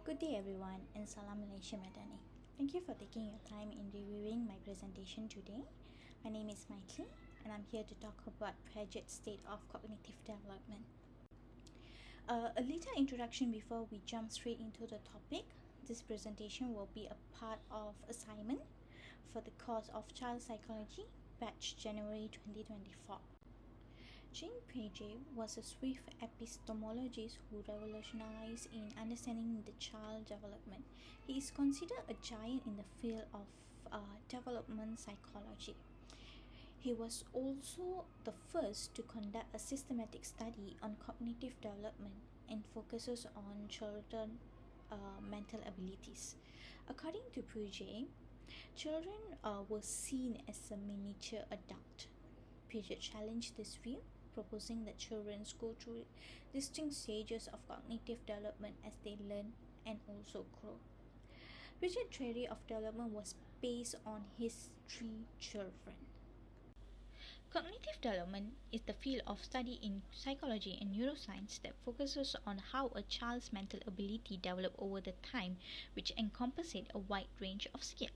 Good day everyone and Salam Malaysia Madani. Thank you for taking your time in reviewing my presentation today. My name is Mythily and I'm here to talk about Piaget's state of cognitive development. A little introduction before we jump straight into the topic. This presentation will be a part of assignment for the course of Child Psychology, batch January 2024. Jean Piaget was a Swiss epistemologist who revolutionized in understanding the child development. He is considered a giant in the field of development psychology. He was also the first to conduct a systematic study on cognitive development and focuses on children's mental abilities. According to Piaget, children were seen as a miniature adult. Piaget challenged this view, proposing that children go through distinct stages of cognitive development as they learn and also grow. Piaget's theory of development was based on his three children. Cognitive development is the field of study in psychology and neuroscience that focuses on how a child's mental ability develops over the time, which encompasses a wide range of skills.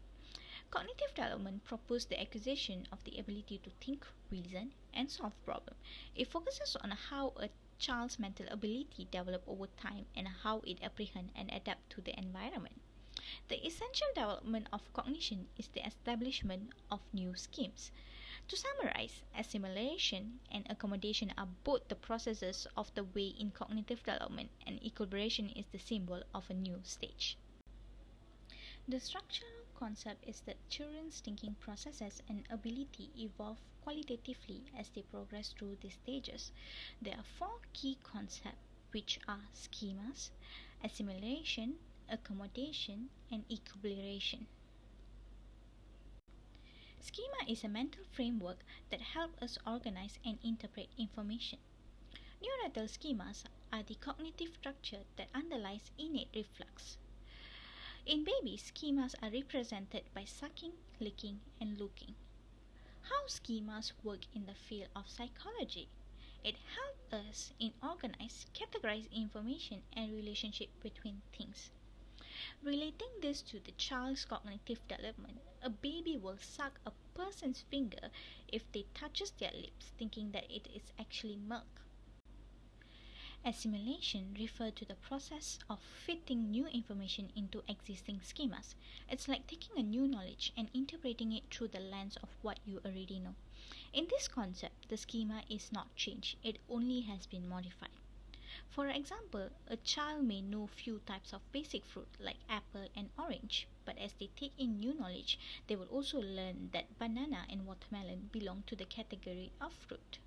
Cognitive development proposes the acquisition of the ability to think, reason, and solve problems. It focuses on how a child's mental ability develops over time and how it apprehends and adapts to the environment. The essential development of cognition is the establishment of new schemes. To summarize, assimilation and accommodation are both the processes of the way in cognitive development, and equilibration is the symbol of a new stage. The structural concept is that children's thinking processes and ability evolve qualitatively as they progress through these stages. There are four key concepts, which are schemas, assimilation, accommodation, and equilibration. Schema is a mental framework that helps us organize and interpret information. Neurological schemas are the cognitive structure that underlies innate reflex. In babies, schemas are represented by sucking, licking, and looking. How schemas work in the field of psychology? It helps us in organize, categorize information and relationship between things. Relating this to the child's cognitive development, a baby will suck a person's finger if they touches their lips, thinking that it is actually milk. Assimilation refers to the process of fitting new information into existing schemas. It's like taking a new knowledge and interpreting it through the lens of what you already know. In this concept, the schema is not changed, it only has been modified. For example, a child may know few types of basic fruit like apple and orange, but as they take in new knowledge, they will also learn that banana and watermelon belong to the category of fruit.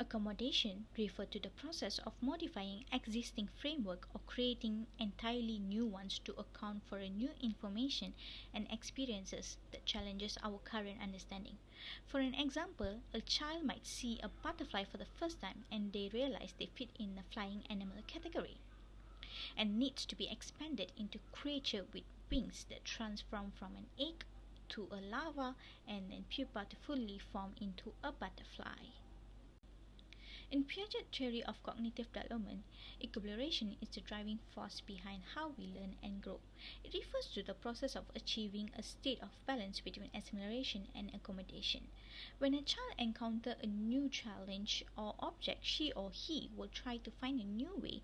Accommodation refers to the process of modifying existing framework or creating entirely new ones to account for a new information and experiences that challenges our current understanding. For an example, a child might see a butterfly for the first time and they realize they fit in the flying animal category and needs to be expanded into creature with wings that transform from an egg to a larva and then pupa to fully form into a butterfly. In Piaget's theory of cognitive development, equilibration is the driving force behind how we learn and grow. It refers to the process of achieving a state of balance between assimilation and accommodation. When a child encounters a new challenge or object, she or he will try to find a new way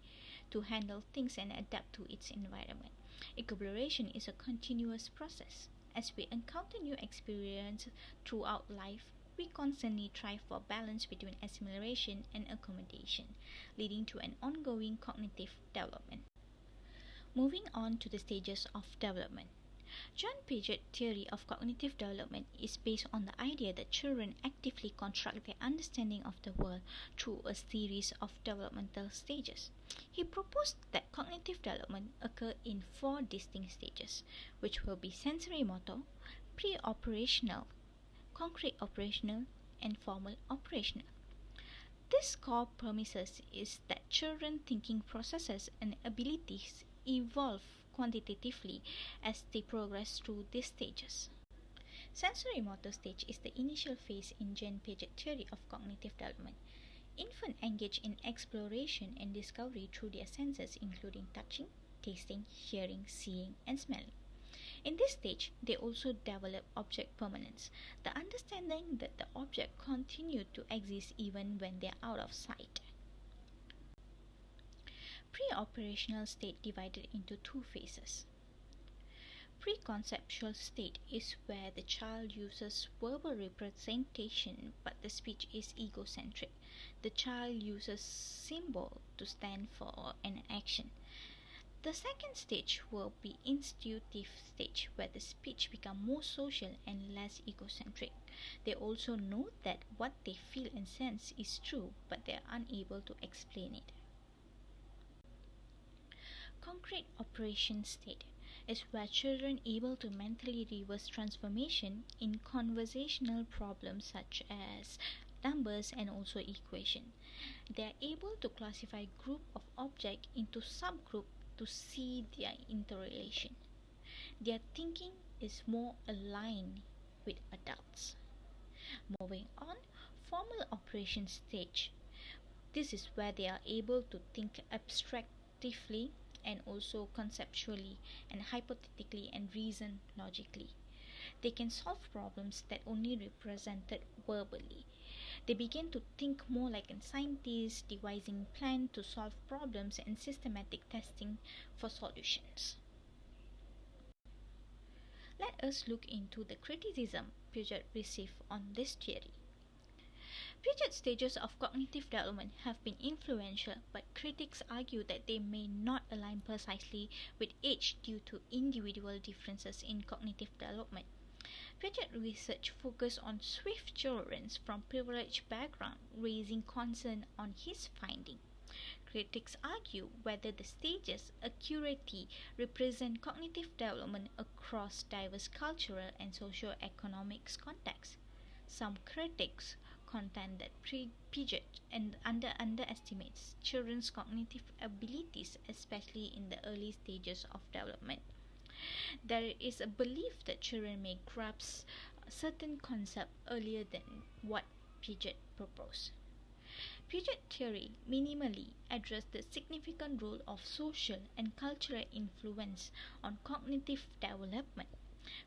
to handle things and adapt to its environment. Equilibration is a continuous process. As we encounter new experiences throughout life, we constantly strive for balance between assimilation and accommodation, leading to an ongoing cognitive development. Moving on to the stages of development. John Piaget's theory of cognitive development is based on the idea that children actively construct their understanding of the world through a series of developmental stages. He proposed that cognitive development occurs in four distinct stages, which will be sensory motor, pre-operational, concrete operational, and formal operational. This core premise is that children's thinking processes and abilities evolve quantitatively as they progress through these stages. Sensory motor stage is the initial phase in Jean Piaget's theory of cognitive development. Infants engage in exploration and discovery through their senses, including touching, tasting, hearing, seeing, and smelling. In this stage, they also develop object permanence, the understanding that the object continues to exist even when they are out of sight. Pre-operational state divided into two phases. Preconceptual state is where the child uses verbal representation but the speech is egocentric. The child uses symbol to stand for an action. The second stage will be intuitive stage where the speech becomes more social and less egocentric. They also know that what they feel and sense is true but they are unable to explain it. Concrete operation state is where children able to mentally reverse transformation in conversational problems such as numbers and also equation. They are able to classify group of objects into subgroup to see their interrelation. Their thinking is more aligned with adults. Moving on, formal operation stage. This is where they are able to think abstractively and also conceptually and hypothetically and reason logically. They can solve problems that only represented verbally. They begin to think more like a scientist, devising plans to solve problems and systematic testing for solutions. Let us look into the criticism Piaget received on this theory. Piaget's stages of cognitive development have been influential, but critics argue that they may not align precisely with age due to individual differences in cognitive development. Piaget research focused on Swift children from privileged backgrounds, raising concern on his finding. Critics argue whether the stages accurately represent cognitive development across diverse cultural and socio-economic contexts. Some critics contend that Piaget underestimates children's cognitive abilities, especially in the early stages of development. There is a belief that children may grasp certain concepts earlier than what Piaget proposed. Piaget theory minimally addressed the significant role of social and cultural influence on cognitive development.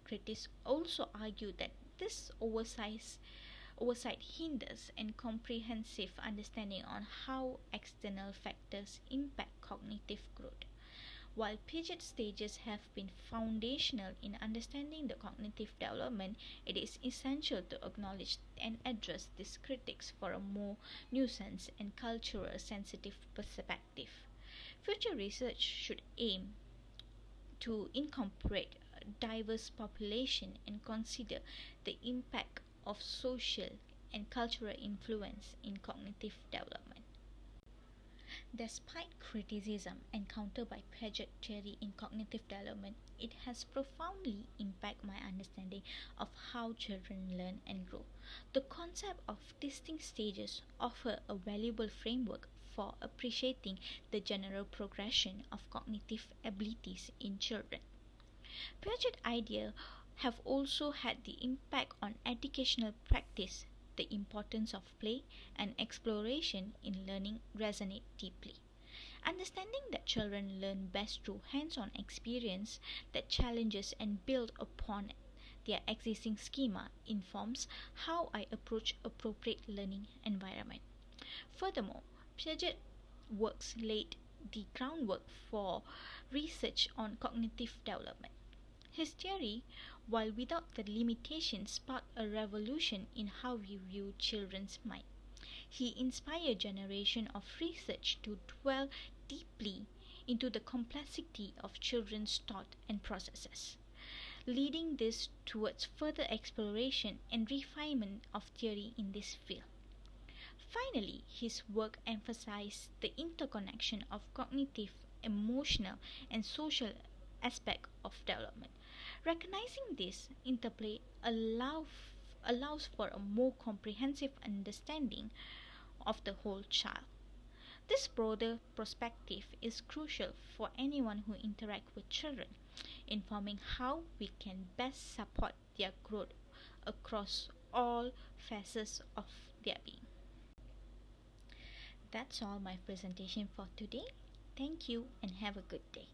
Critics also argue that this oversight hinders a comprehensive understanding on how external factors impact cognitive growth. While Piaget stages have been foundational in understanding the cognitive development, it is essential to acknowledge and address these critics for a more nuanced and cultural sensitive perspective. Future research should aim to incorporate a diverse population and consider the impact of social and cultural influence in cognitive development. Despite criticism encountered by Piaget theory in cognitive development, it has profoundly impacted my understanding of how children learn and grow. The concept of distinct stages offer a valuable framework for appreciating the general progression of cognitive abilities in children. Piaget ideas have also had the impact on educational practice. The importance of play and exploration in learning resonate deeply. Understanding that children learn best through hands-on experience that challenges and build upon their existing schema informs how I approach appropriate learning environment. Furthermore, Piaget works laid the groundwork for research on cognitive development. His theory, while without the limitations, sparked a revolution in how we view children's mind. He inspired generation of research to dwell deeply into the complexity of children's thought and processes, leading this towards further exploration and refinement of theory in this field. Finally, his work emphasized the interconnection of cognitive, emotional, and social aspects of development. Recognizing this interplay allows for a more comprehensive understanding of the whole child. This broader perspective is crucial for anyone who interacts with children, informing how we can best support their growth across all facets of their being. That's all my presentation for today. Thank you and have a good day.